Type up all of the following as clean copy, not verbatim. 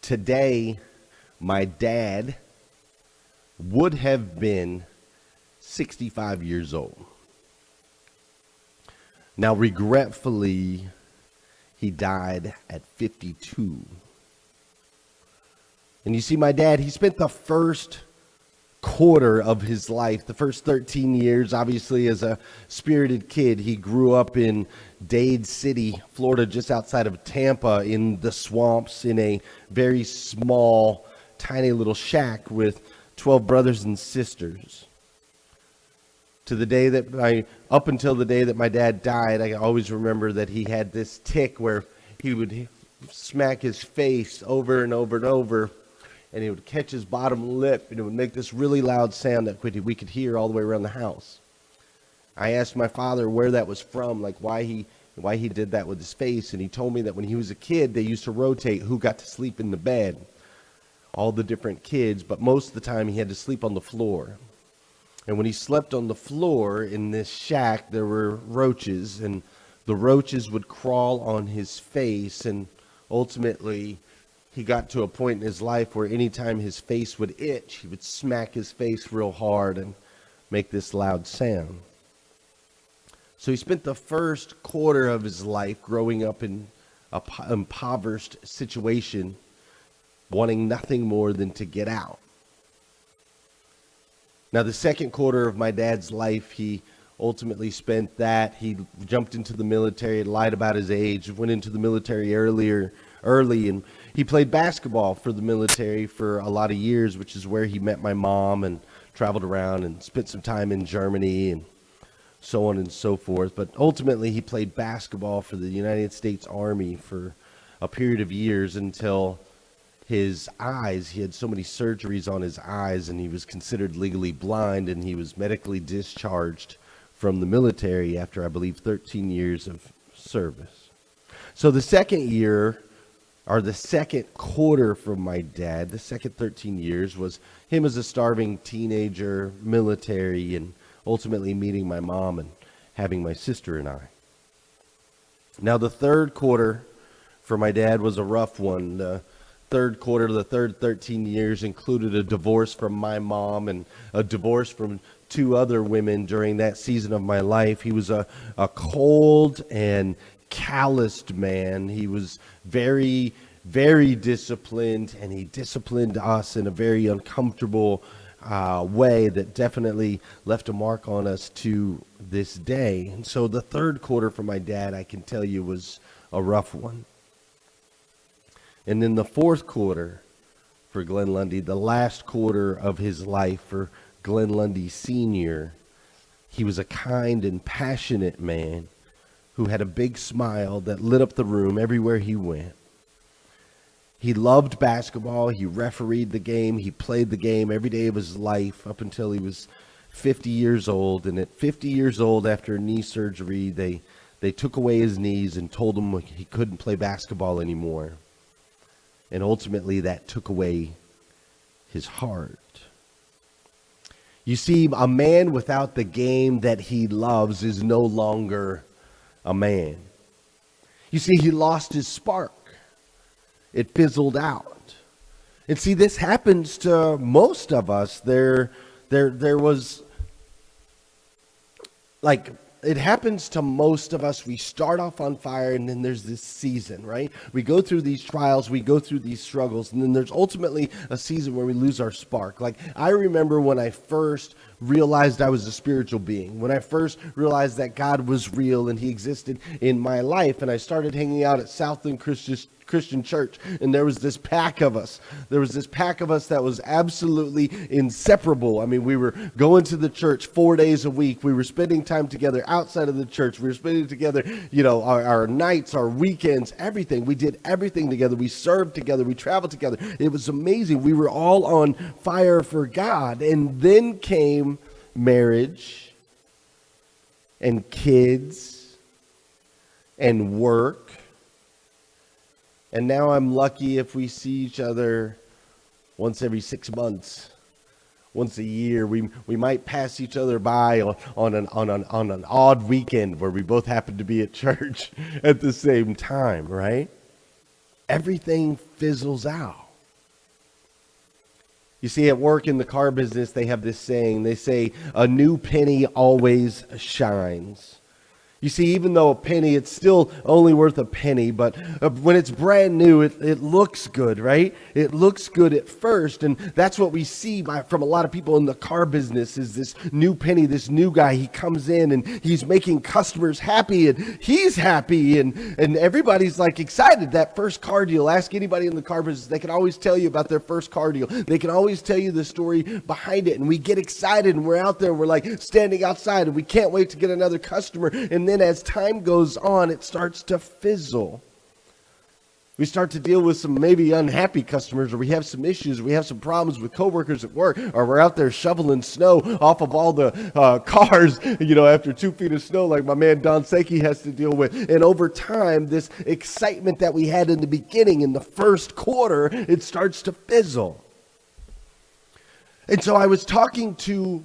Today, my dad would have been 65 years old. Now, regretfully, he died at 52. And you see, my dad, he spent the first quarter of his life, the first 13 years, obviously, as a spirited kid. He grew up in Dade City, Florida, just outside of Tampa, in the swamps, in a very small, tiny little shack with 12 brothers and sisters. Up until the day that my dad died, I always remember that he had this tick where he would smack his face over and over and over, and he would catch his bottom lip, and it would make this really loud sound that we could hear all the way around the house. I asked my father where that was from, like why he did that with his face, and he told me that when he was a kid, they used to rotate who got to sleep in the bed, all the different kids, but most of the time he had to sleep on the floor. And when he slept on the floor in this shack, there were roaches, and the roaches would crawl on his face, and ultimately he got to a point in his life where anytime his face would itch, he would smack his face real hard and make this loud sound. So he spent the first quarter of his life growing up in an impoverished situation, wanting nothing more than to get out. Now, the second quarter of my dad's life, he ultimately spent that. He jumped into the military, lied about his age, went into the military early, and he played basketball for the military for a lot of years, which is where he met my mom and traveled around and spent some time in Germany and so on and so forth. But ultimately, he played basketball for the United States Army for a period of years until his eyes, he had so many surgeries on his eyes, and he was considered legally blind, and he was medically discharged from the military after, I believe, 13 years of service. So the second year, or the second quarter from my dad, the second 13 years, was him as a starving teenager, military, and ultimately meeting my mom and having my sister and I. Now, the third quarter for my dad was a rough one. The third quarter, the third 13 years, included a divorce from my mom and a divorce from two other women during that season of my life. He was a cold and calloused man. He was very, very disciplined, and he disciplined us in a very uncomfortable way that definitely left a mark on us to this day. And so the third quarter for my dad, I can tell you, was a rough one. And then the fourth quarter for Glenn Lundy, the last quarter of his life for Glenn Lundy Sr., he was a kind and passionate man who had a big smile that lit up the room everywhere he went. He loved basketball. He refereed the game. He played the game every day of his life up until he was 50 years old. And at 50 years old, after knee surgery, they took away his knees and told him he couldn't play basketball anymore. And ultimately, that took away his heart. You see, a man without the game that he loves is no longer a man. You see, he lost his spark. It fizzled out. And see, this happens to most of us. There was, like, it happens to most of us. We start off on fire, and then there's this season, right? We go through these trials, we go through these struggles, and then there's ultimately a season where we lose our spark. Like, I remember when I first realized I was a spiritual being, when I first realized that God was real and he existed in my life, and I started hanging out at Southland Christian Church, and there was this pack of us. There was this pack of us that was absolutely inseparable. I mean, we were going to the church 4 days a week. We were spending time together outside of the church. We were spending together, our nights, our weekends, everything. We did everything together. We served together. We traveled together. It was amazing. We were all on fire for God. And then came marriage and kids and work. And now I'm lucky if we see each other once every 6 months, once a year. We might pass each other by on an odd weekend where we both happen to be at church at the same time, right? Everything fizzles out. You see, at work in the car business, they have this saying. They say, a new penny always shines. You see, even though a penny, it's still only worth a penny, but when it's brand new, it looks good, right? It looks good at first, and that's what we see from a lot of people in the car business is this new penny, this new guy. He comes in, and he's making customers happy, and he's happy, and everybody's like excited. That first car deal, ask anybody in the car business, they can always tell you about their first car deal. They can always tell you the story behind it, and we get excited, and we're out there, we're like standing outside, and we can't wait to get another customer, and then as time goes on, it starts to fizzle. We start to deal with some maybe unhappy customers, or we have some issues, or we have some problems with coworkers at work, or we're out there shoveling snow off of all the cars, after 2 feet of snow like my man Don Seki has to deal with. And over time, this excitement that we had in the beginning, in the first quarter, it starts to fizzle. And so I was talking to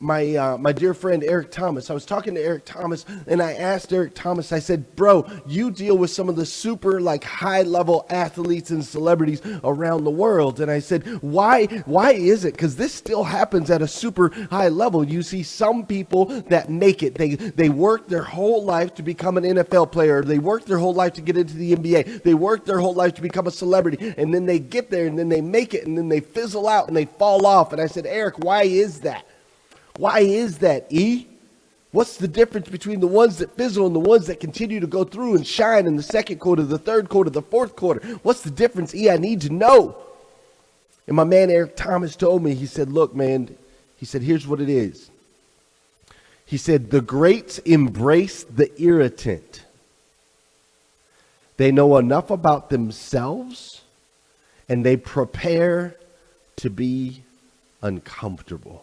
my dear friend Eric Thomas. I was talking to Eric Thomas, and I asked Eric Thomas, I said, bro, you deal with some of the super high level athletes and celebrities around the world. And I said, why is it? Because this still happens at a super high level. You see some people that make it. They work their whole life to become an NFL player. They work their whole life to get into the NBA. They work their whole life to become a celebrity. And then they get there, and then they make it, and then they fizzle out, and they fall off. And I said, Eric, why is that? Why is that, E? What's the difference between the ones that fizzle and the ones that continue to go through and shine in the second quarter, the third quarter, the fourth quarter? What's the difference, E? I need to know. And my man Eric Thomas told me, he said, look, man, he said, here's what it is. He said, the greats embrace the irritant. They know enough about themselves, and they prepare to be uncomfortable.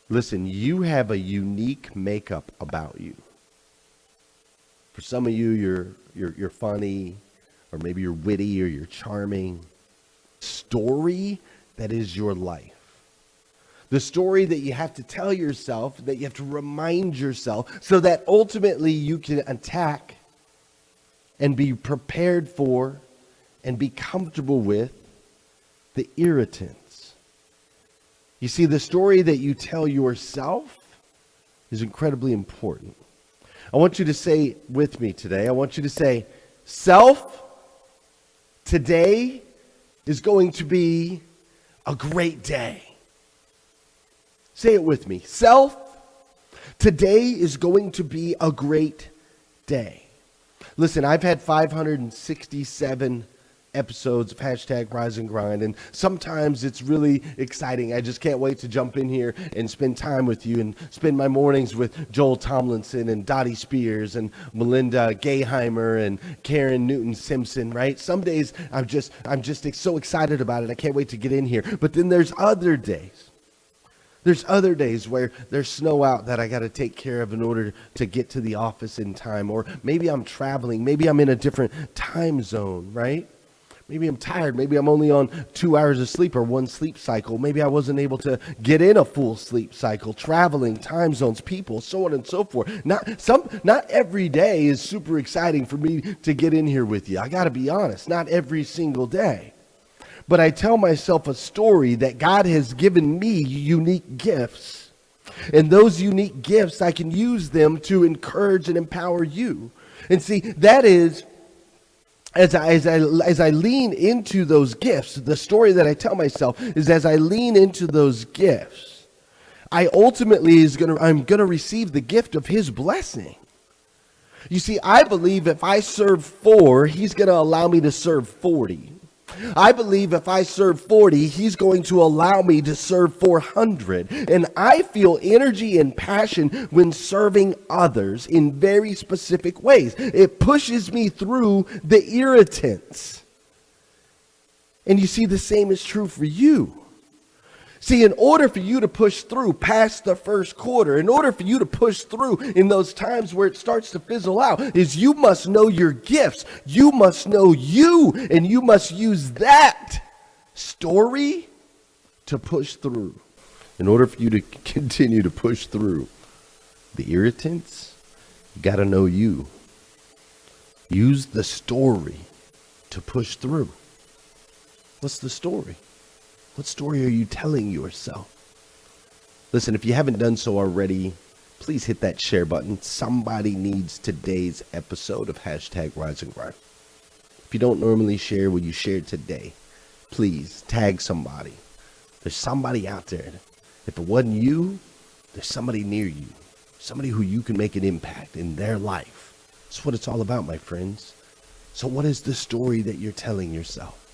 Listen, you have a unique makeup about you. For some of you, you're funny, or maybe you're witty, or you're charming. Story that is your life. The story that you have to tell yourself, that you have to remind yourself, so that ultimately you can attack and be prepared for and be comfortable with the irritants. You see, the story that you tell yourself is incredibly important. I want you to say with me today, I want you to say, self, today is going to be a great day. Say it with me. Self, today is going to be a great day. Listen, I've had 567 episodes of Hashtag Rise and Grind, and sometimes it's really exciting. I just can't wait to jump in here and spend time with you and spend my mornings with Joel Tomlinson and Dottie Spears and Melinda Gayheimer and Karen Newton Simpson, right? Some days I'm just so excited about it. I can't wait to get in here. But then there's other days. There's other days where there's snow out that I got to take care of in order to get to the office in time. Or maybe I'm traveling. Maybe I'm in a different time zone, right? Maybe I'm tired. Maybe I'm only on 2 hours of sleep or one sleep cycle. Maybe I wasn't able to get in a full sleep cycle. Traveling, time zones, people, so on and so forth. Not every day is super exciting for me to get in here with you. I got to be honest. Not every single day. But I tell myself a story that God has given me unique gifts. And those unique gifts, I can use them to encourage and empower you. And see, that is, as I lean into those gifts, the story that I tell myself is as I lean into those gifts, I ultimately I'm going to receive the gift of his blessing. You see, I believe if I serve 4, he's going to allow me to serve 40. I believe if I serve 40, he's going to allow me to serve 400. And I feel energy and passion when serving others in very specific ways. It pushes me through the irritants. And you see, the same is true for you. See, in order for you to push through past the first quarter, in order for you to push through in those times where it starts to fizzle out, is you must know your gifts. You must know you, and you must use that story to push through. In order for you to continue to push through the irritants, you got to know you. Use the story to push through. What's the story? What story are you telling yourself? Listen, if you haven't done so already, please hit that share button. Somebody needs today's episode of hashtag Rise and Grind. If you don't normally share, will you share today? Please tag somebody. There's somebody out there. If it wasn't you, there's somebody near you. Somebody who you can make an impact in their life. That's what it's all about, my friends. So what is the story that you're telling yourself?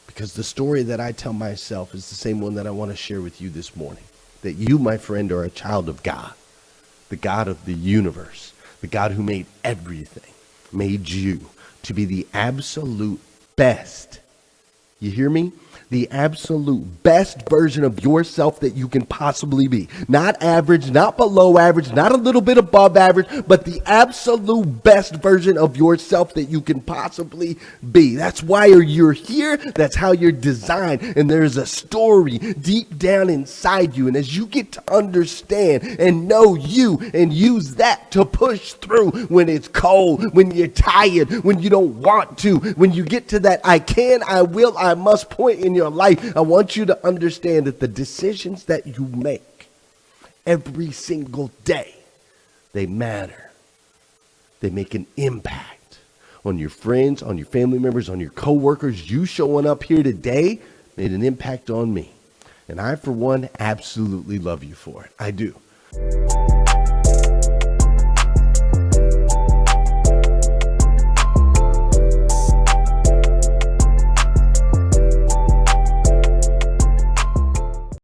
Because the story that I tell myself is the same one that I want to share with you this morning. That you, my friend, are a child of God. The God of the universe. The God who made everything. Made you to be the absolute best. You hear me? The absolute best version of yourself that you can possibly be. Not average, not below average, not a little bit above average, but the absolute best version of yourself that you can possibly be. That's why you're here. That's how you're designed. And there's a story deep down inside you. And as you get to understand and know you and use that to push through when it's cold, when you're tired, when you don't want to, when you get to that I can, I will, I must point in your life, I want you to understand that the decisions that you make every single day, they matter. They make an impact on your friends, on your family members, on your coworkers. You showing up here today made an impact on me. And I, for one, absolutely love you for it. I do.